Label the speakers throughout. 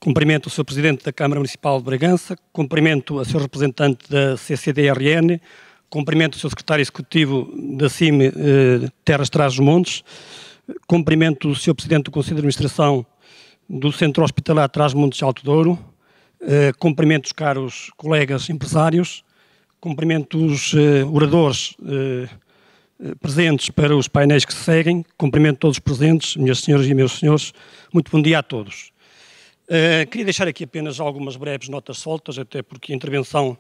Speaker 1: Cumprimento o Sr. Presidente da Câmara Municipal de Bragança, cumprimento a Sr. Representante da CCDRN, cumprimento o Sr. Secretário Executivo da CIM Terras Trás-os-Montes, cumprimento o Sr. Presidente do Conselho de Administração do Centro Hospitalar Trás-os-Montes de Alto Douro, cumprimento os caros colegas empresários, cumprimento os oradores presentes para os painéis que se seguem, cumprimento todos os presentes, minhas senhoras e meus senhores, muito bom dia a todos. Queria deixar aqui apenas algumas breves notas soltas, até porque a intervenção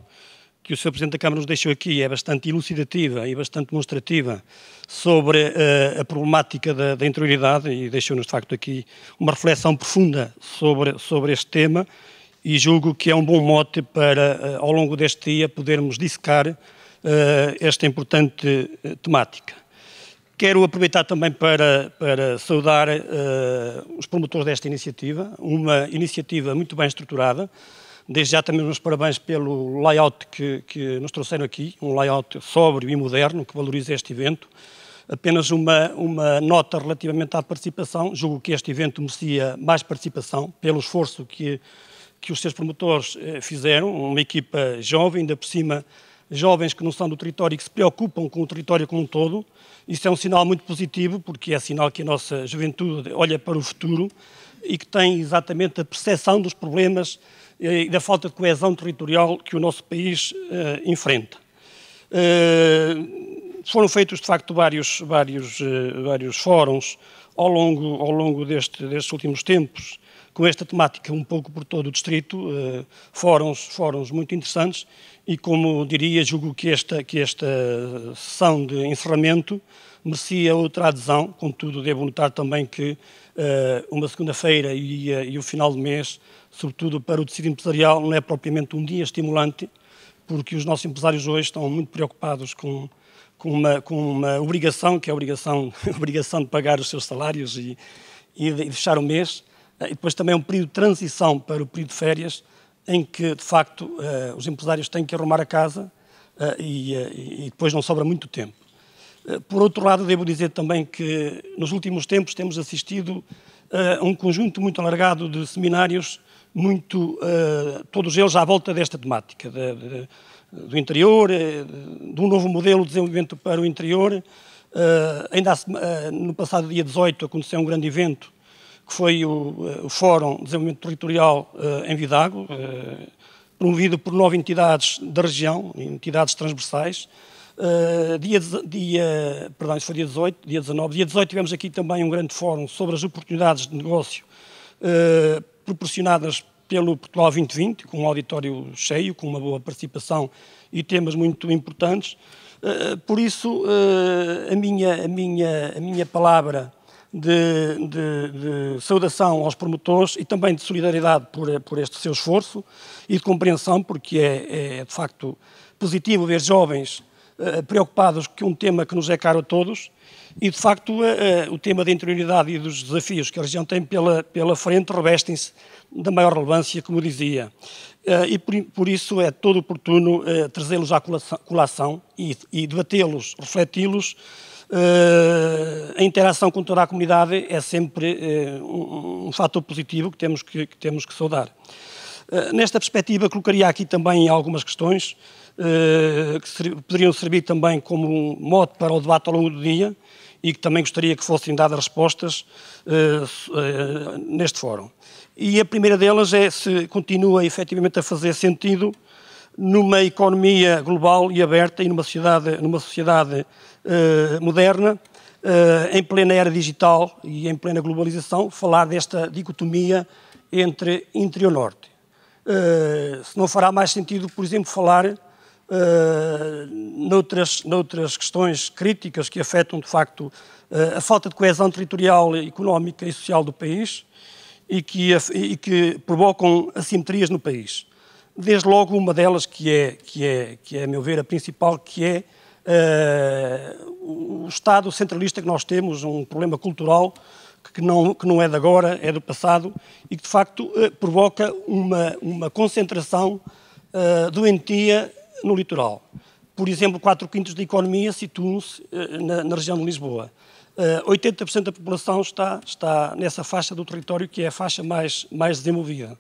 Speaker 1: que o Sr. Presidente da Câmara nos deixou aqui é bastante elucidativa e bastante demonstrativa sobre a problemática da interioridade e deixou-nos, de facto, aqui uma reflexão profunda sobre este tema e julgo que é um bom mote para, ao longo deste dia, podermos dissecar esta importante temática. Quero aproveitar também para saudar os promotores desta iniciativa, uma iniciativa muito bem estruturada. Desde já também meus parabéns pelo layout que nos trouxeram aqui, um layout sóbrio e moderno que valoriza este evento. Apenas uma nota relativamente à participação, julgo que este evento merecia mais participação pelo esforço que os seus promotores fizeram, uma equipa jovem, ainda por cima jovens que não são do território e que se preocupam com o território como um todo. Isso é um sinal muito positivo, porque é sinal que a nossa juventude olha para o futuro e que tem exatamente a percepção dos problemas e da falta de coesão territorial que o nosso país enfrenta. Foram feitos, de facto, vários fóruns ao longo destes últimos tempos, com esta temática um pouco por todo o distrito, fóruns muito interessantes e, como diria, julgo que esta sessão de encerramento merecia outra adesão. Contudo, devo notar também que uma segunda-feira e o final do mês, sobretudo para o tecido empresarial, não é propriamente um dia estimulante, porque os nossos empresários hoje estão muito preocupados com uma obrigação, que é a obrigação de pagar os seus salários e de fechar o mês. E depois também um período de transição para o período de férias, em que, de facto, os empresários têm que arrumar a casa e depois não sobra muito tempo. Por outro lado, devo dizer também que nos últimos tempos temos assistido a um conjunto muito alargado de seminários, todos eles à volta desta temática, do interior, de um novo modelo de desenvolvimento para o interior. Ainda no passado dia 18 aconteceu um grande evento, que foi o Fórum de Desenvolvimento Territorial em Vidago, promovido por 9 entidades da região, entidades transversais. Isso foi dia 18, dia 19. Dia 18 tivemos aqui também um grande fórum sobre as oportunidades de negócio proporcionadas pelo Portugal 2020, com um auditório cheio, com uma boa participação e temas muito importantes. Por isso, a minha palavra de saudação aos promotores e também de solidariedade por este seu esforço e de compreensão, porque é de facto positivo ver jovens preocupados com um tema que nos é caro a todos e, de facto, o tema da interioridade e dos desafios que a região tem pela frente revestem-se da maior relevância, como dizia. E por isso é todo oportuno trazê-los à colação e debatê-los, refleti-los. A interação com toda a comunidade é sempre um fator positivo que temos que saudar. Nesta perspectiva, colocaria aqui também algumas questões que poderiam servir também como um mote para o debate ao longo do dia e que também gostaria que fossem dadas respostas neste fórum. E a primeira delas é se continua efetivamente a fazer sentido numa economia global e aberta e numa sociedade moderna, em plena era digital e em plena globalização, falar desta dicotomia entre interior-norte. Se não fará mais sentido, por exemplo, falar noutras questões críticas que afetam, de facto, a falta de coesão territorial, económica e social do país e que provocam assimetrias no país. Desde logo uma delas que é, a meu ver, a principal, que é o Estado centralista que nós temos, um problema cultural que não é de agora, é do passado e que, de facto, provoca uma concentração doentia no litoral. Por exemplo, 4/5 da economia situam-se na região de Lisboa. 80% da população está nessa faixa do território que é a faixa mais desenvolvida.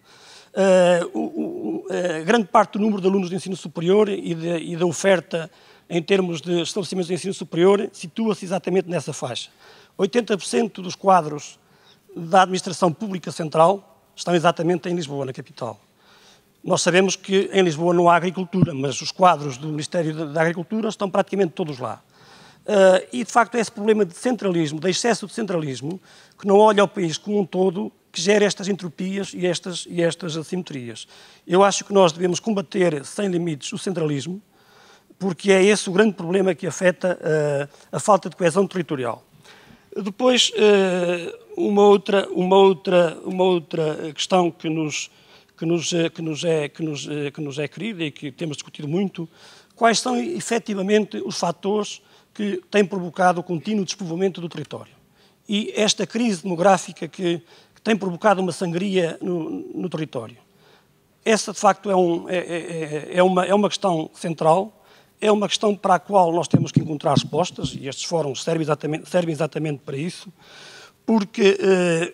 Speaker 1: Grande parte do número de alunos de ensino superior e da oferta em termos de estabelecimentos de ensino superior situa-se exatamente nessa faixa. 80% dos quadros da administração pública central estão exatamente em Lisboa, na capital. Nós sabemos que em Lisboa não há agricultura, mas os quadros do Ministério da Agricultura estão praticamente todos lá. E, de facto, é esse problema de centralismo, de excesso de centralismo, que não olha ao país como um todo, que gera estas entropias e estas assimetrias. Eu acho que nós devemos combater sem limites o centralismo, porque é esse o grande problema que afeta a falta de coesão territorial. Depois, uma outra questão que nos é querida e que temos discutido muito, quais são efetivamente os fatores que têm provocado o contínuo despovoamento do território. E esta crise demográfica que tem provocado uma sangria no território. Essa, de facto, é uma questão central, é uma questão para a qual nós temos que encontrar respostas, e estes fóruns servem exatamente para isso, porque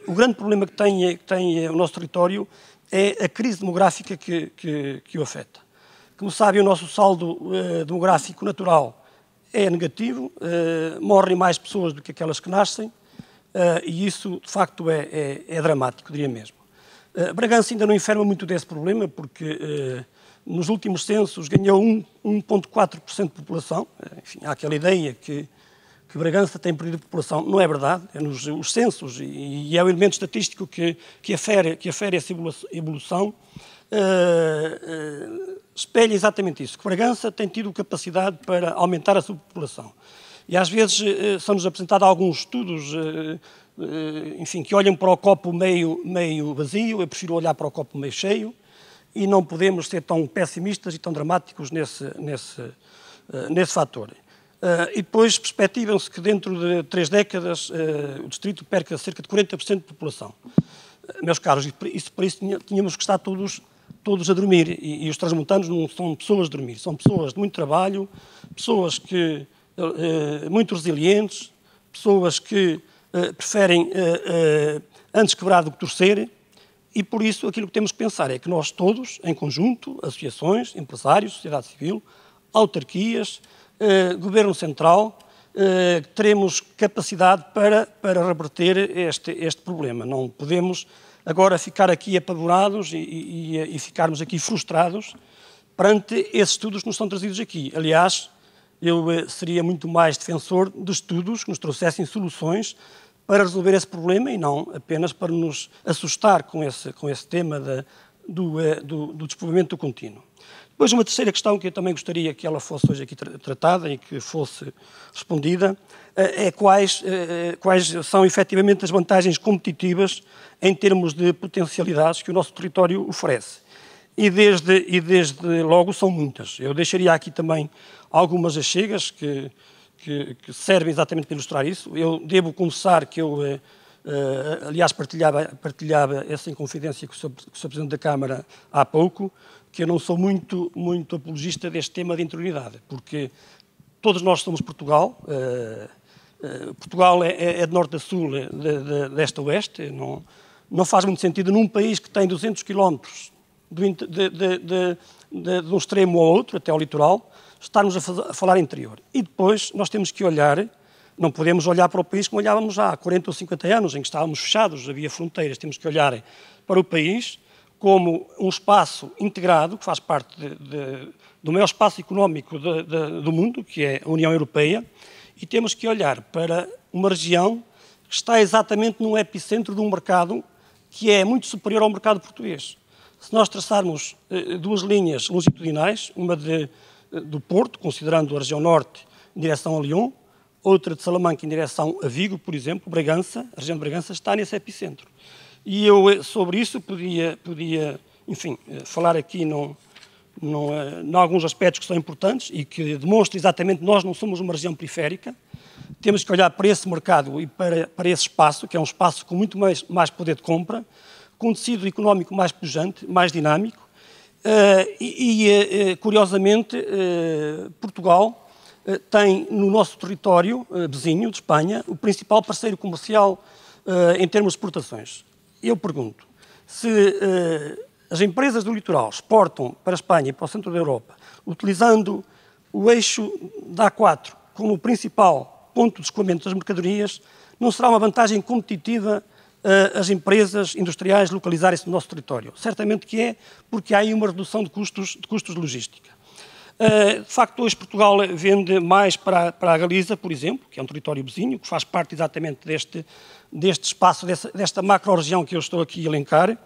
Speaker 1: o grande problema que tem o nosso território é a crise demográfica que o afeta. Como sabem, o nosso saldo demográfico natural é negativo, morrem mais pessoas do que aquelas que nascem, e isso, de facto, é dramático, diria mesmo. Bragança ainda não enferma muito desse problema, porque nos últimos censos ganhou 1,4% de população. Enfim, há aquela ideia que Bragança tem perdido população. Não é verdade, é os censos, e é o elemento estatístico que afere essa evolução, espelha exatamente isso, que Bragança tem tido capacidade para aumentar a sua população. E às vezes são-nos apresentados alguns estudos, enfim, que olham para o copo meio vazio. Eu prefiro olhar para o copo meio cheio, e não podemos ser tão pessimistas e tão dramáticos nesse fator. E depois perspectivam-se que dentro de 3 décadas o distrito perca cerca de 40% de população. Meus caros, para isso tínhamos que estar todos a dormir, e os transmontanos não são pessoas de dormir, são pessoas de muito trabalho, pessoas muito resilientes, pessoas que preferem antes quebrar do que torcer, e por isso aquilo que temos que pensar é que nós todos, em conjunto, associações, empresários, sociedade civil, autarquias, governo central, teremos capacidade para reverter este problema. Não podemos agora ficar aqui apavorados e ficarmos aqui frustrados perante esses estudos que nos são trazidos aqui. Aliás, eu seria muito mais defensor de estudos que nos trouxessem soluções para resolver esse problema e não apenas para nos assustar com esse tema do despovoamento contínuo. Depois, uma terceira questão que eu também gostaria que ela fosse hoje aqui tratada e que fosse respondida é quais são efetivamente as vantagens competitivas em termos de potencialidades que o nosso território oferece. E desde logo são muitas. Eu deixaria aqui também algumas achegas que servem exatamente para ilustrar isso. Eu devo confessar que aliás, partilhava essa inconfidência com o Sr. Presidente da Câmara há pouco, que eu não sou muito apologista deste tema de interioridade, porque todos nós somos Portugal. Portugal é de norte a sul, de este a oeste. Não faz muito sentido num país que tem 200 quilómetros de um extremo ao outro, até ao litoral, estarmos a falar interior. E depois nós temos que olhar, não podemos olhar para o país como olhávamos há 40 ou 50 anos, em que estávamos fechados, havia fronteiras. Temos que olhar para o país como um espaço integrado, que faz parte do maior espaço económico do mundo, que é a União Europeia, e temos que olhar para uma região que está exatamente no epicentro de um mercado que é muito superior ao mercado português. Se nós traçarmos 2 linhas longitudinais, uma do Porto, considerando a região norte em direção a Lyon, outra de Salamanca em direção a Vigo, por exemplo, Bragança, a região de Bragança está nesse epicentro. E eu, sobre isso, podia enfim, falar aqui em alguns aspectos que são importantes e que demonstram exatamente que nós não somos uma região periférica. Temos que olhar para esse mercado e para esse espaço, que é um espaço com muito mais poder de compra, com um tecido económico mais pujante, mais dinâmico. Curiosamente, Portugal tem no nosso território vizinho de Espanha o principal parceiro comercial em termos de exportações. Eu pergunto, se as empresas do litoral exportam para a Espanha e para o centro da Europa, utilizando o eixo da A4 como o principal ponto de escoamento das mercadorias, não será uma vantagem competitiva as empresas industriais localizarem-se no nosso território? Certamente que é, porque há aí uma redução de custos de logística. De facto, hoje Portugal vende mais para a Galiza, por exemplo, que é um território vizinho, que faz parte exatamente deste espaço, desta macro-região que eu estou aqui a elencar,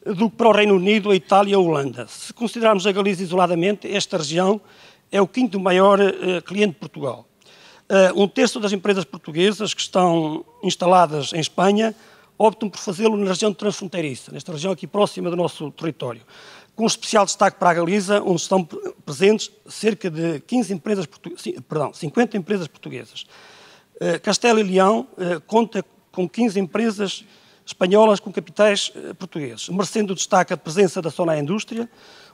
Speaker 1: do que para o Reino Unido, a Itália e a Holanda. Se considerarmos a Galiza isoladamente, esta região é o quinto maior cliente de Portugal. Um terço das empresas portuguesas que estão instaladas em Espanha optam por fazê-lo na região transfronteiriça, nesta região aqui próxima do nosso território, com especial destaque para a Galiza, onde estão presentes cerca de 50 empresas portuguesas. Castela e Leão conta com 15 empresas espanholas com capitais portugueses, merecendo destaque a presença da Sonae Indústria,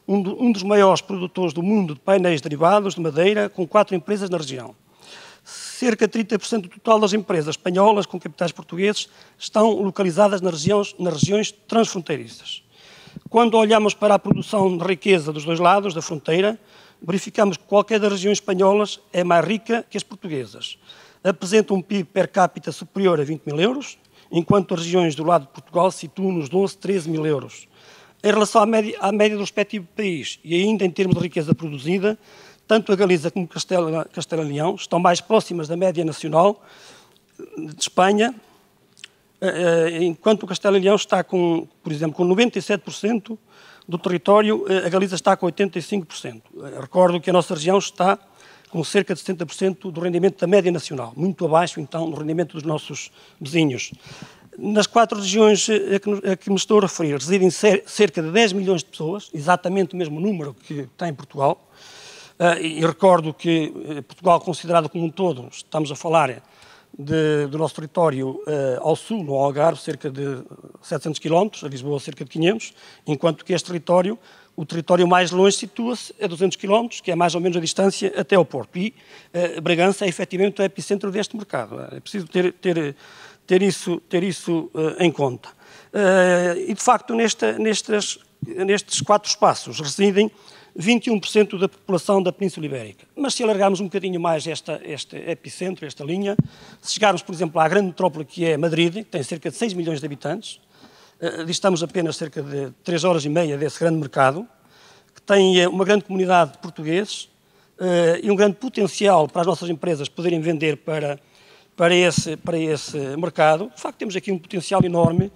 Speaker 1: um dos maiores produtores do mundo de painéis derivados de madeira, com 4 empresas na região. Cerca de 30% do total das empresas espanholas com capitais portugueses estão localizadas nas regiões transfronteiriças. Quando olhamos para a produção de riqueza dos dois lados da fronteira, verificamos que qualquer das regiões espanholas é mais rica que as portuguesas. Apresenta um PIB per capita superior a 20 mil euros, enquanto as regiões do lado de Portugal se situam nos 12, 13 mil euros. Em relação à média do respectivo país, e ainda em termos de riqueza produzida, tanto a Galiza como Castela e Leão estão mais próximas da média nacional de Espanha, enquanto o Castela e Leão está com, por exemplo, com 97% do território, a Galiza está com 85%. Recordo que a nossa região está com cerca de 70% do rendimento da média nacional, muito abaixo, então, do rendimento dos nossos vizinhos. Nas 4 regiões a que me estou a referir, residem cerca de 10 milhões de pessoas, exatamente o mesmo número que tem em Portugal. E recordo que Portugal, considerado como um todo, estamos a falar do nosso território ao sul, no Algarve, cerca de 700 km, a Lisboa cerca de 500, enquanto que este território, o território mais longe, situa-se a 200 km, que é mais ou menos a distância até ao Porto. E Bragança é efetivamente o epicentro deste mercado. É preciso ter isso em conta. E, de facto, nestes 4 espaços residem 21% da população da Península Ibérica. Mas se alargarmos um bocadinho mais este epicentro, esta linha, se chegarmos, por exemplo, à grande metrópole que é Madrid, que tem cerca de 6 milhões de habitantes, distamos apenas cerca de 3 horas e meia desse grande mercado, que tem uma grande comunidade de portugueses e um grande potencial para as nossas empresas poderem vender para esse mercado. De facto, temos aqui um potencial enorme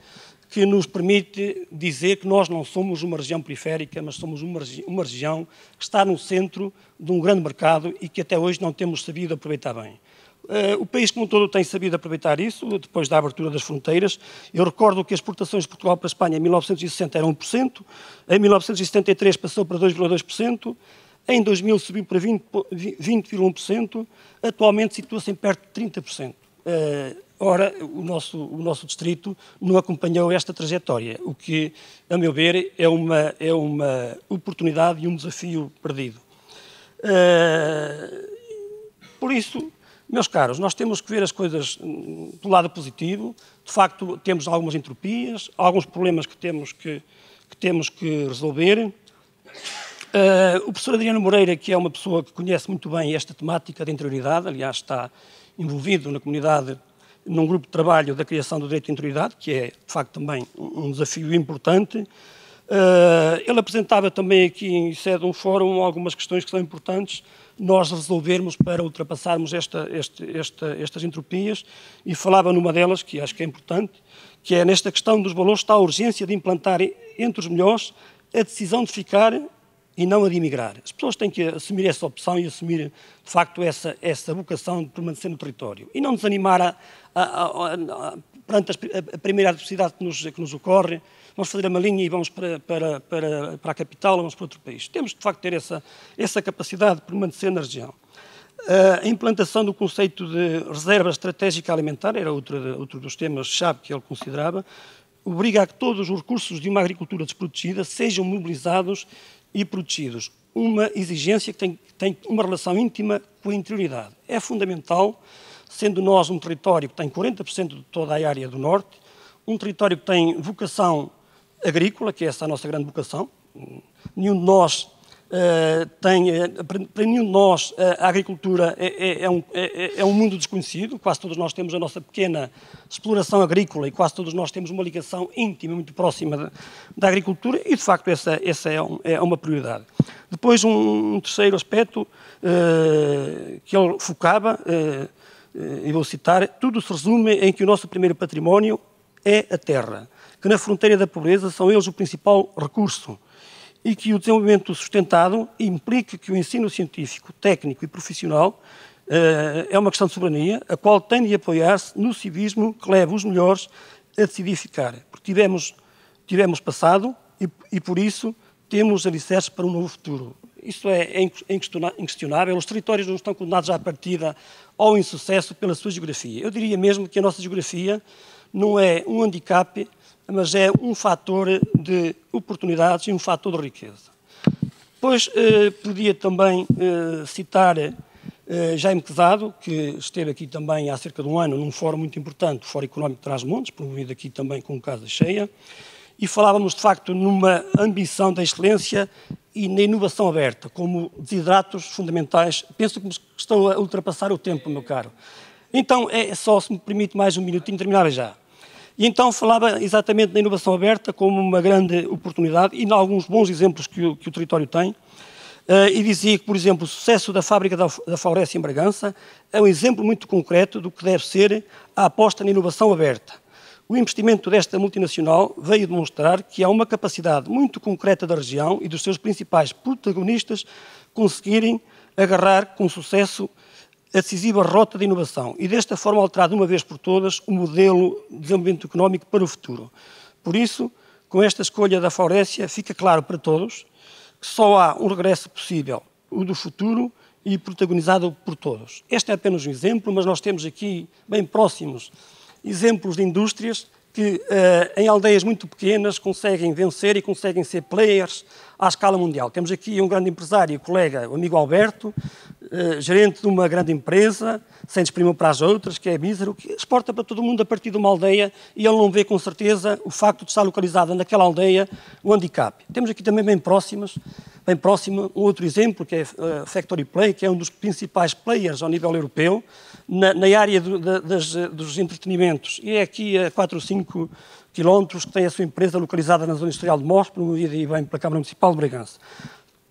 Speaker 1: que nos permite dizer que nós não somos uma região periférica, mas somos uma região que está no centro de um grande mercado e que até hoje não temos sabido aproveitar bem. O país como um todo tem sabido aproveitar isso, depois da abertura das fronteiras. Eu recordo que as exportações de Portugal para a Espanha em 1960 eram 1%, em 1973 passou para 2,2%, em 2000 subiu para 20,1%, atualmente situa-se em perto de 30%. Ora, o nosso distrito não acompanhou esta trajetória, o que, a meu ver, é uma oportunidade e um desafio perdido. Por isso, meus caros, nós temos que ver as coisas do lado positivo. De facto, temos algumas entropias, alguns problemas que temos que resolver. O professor Adriano Moreira, que é uma pessoa que conhece muito bem esta temática da interioridade, aliás, está envolvido na comunidade num grupo de trabalho da criação do direito de interioridade, que é, de facto, também um desafio importante. Ele apresentava também aqui em sede de um fórum algumas questões que são importantes nós resolvermos para ultrapassarmos estas entropias, e falava numa delas, que acho que é importante, que é nesta questão dos valores está a urgência de implantar entre os melhores a decisão de ficar e não a de emigrar. As pessoas têm que assumir essa opção e assumir, de facto, essa vocação de permanecer no território. E não desanimar perante a primeira adversidade que nos ocorre, vamos fazer uma linha e vamos para a capital, vamos para outro país. Temos, de facto, ter essa capacidade de permanecer na região. A implantação do conceito de reserva estratégica alimentar era outro dos temas-chave que ele considerava, obriga a que todos os recursos de uma agricultura desprotegida sejam mobilizados e protegidos. Uma exigência que tem uma relação íntima com a interioridade. É fundamental, sendo nós um território que tem 40% de toda a área do norte, um território que tem vocação agrícola, que é essa a nossa grande vocação. Nenhum de nós para nenhum de nós a agricultura é um mundo desconhecido. Quase todos nós temos a nossa pequena exploração agrícola e quase todos nós temos uma ligação íntima, muito próxima da agricultura e, de facto, essa é uma prioridade. Depois, um terceiro aspecto que ele focava, e vou citar, tudo se resume em que o nosso primeiro património é a terra, que na fronteira da pobreza são eles o principal recurso e que o desenvolvimento sustentado implica que o ensino científico, técnico e profissional é uma questão de soberania, a qual tem de apoiar-se no civismo que leva os melhores a decidir ficar. Porque tivemos passado e por isso temos alicerces para um novo futuro. Isso é inquestionável. Os territórios não estão condenados à partida ao insucesso pela sua geografia. Eu diria mesmo que a nossa geografia não é um handicap, mas é um fator de oportunidades e um fator de riqueza. Depois, podia também citar Jaime Quezado, que esteve aqui também há cerca de um ano num fórum muito importante, o Fórum Económico de Trás-os-Montes, promovido aqui também com casa cheia, e falávamos, de facto, numa ambição da excelência e na inovação aberta, como desidratos fundamentais. Penso que estou a ultrapassar o tempo, meu caro. Então, só, se me permite mais um minutinho, terminava já. E então falava exatamente da inovação aberta como uma grande oportunidade e em alguns bons exemplos que o território tem. E dizia que, por exemplo, o sucesso da fábrica da Faurécia em Bragança é um exemplo muito concreto do que deve ser a aposta na inovação aberta. O investimento desta multinacional veio demonstrar que há uma capacidade muito concreta da região e dos seus principais protagonistas conseguirem agarrar com sucesso a decisiva rota de inovação e desta forma alterar de uma vez por todas o modelo de desenvolvimento económico para o futuro. Por isso, com esta escolha da Faurécia, fica claro para todos que só há um regresso possível, o do futuro e protagonizado por todos. Este é apenas um exemplo, mas nós temos aqui, bem próximos, exemplos de indústrias que em aldeias muito pequenas conseguem vencer e conseguem ser players à escala mundial. Temos aqui um grande empresário, colega, o amigo Alberto, gerente de uma grande empresa, sem desprimir para as outras, que é a Mísero, que exporta para todo o mundo a partir de uma aldeia e ele não vê com certeza o facto de estar localizada naquela aldeia o handicap. Temos aqui também bem próximo um outro exemplo, que é a Factory Play, que é um dos principais players ao nível europeu, na área dos entretenimentos. E é aqui a 4 ou 5 quilómetros que tem a sua empresa localizada na zona industrial de Mos, promovida e bem pela Câmara Municipal de Bragança.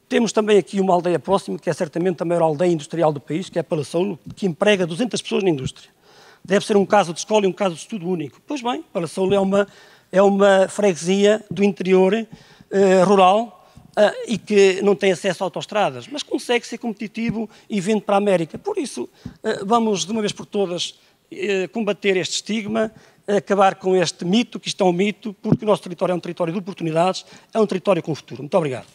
Speaker 1: Temos também aqui uma aldeia próxima, que é certamente a maior aldeia industrial do país, que é Palassoulo, que emprega 200 pessoas na indústria. Deve ser um caso de escola e um caso de estudo único. Pois bem, Palassoulo é uma freguesia do interior rural e que não tem acesso a autoestradas, mas consegue ser competitivo e vende para a América. Por isso, vamos de uma vez por todas combater este estigma, acabar com este mito, que isto é um mito, porque o nosso território é um território de oportunidades, é um território com futuro. Muito obrigado.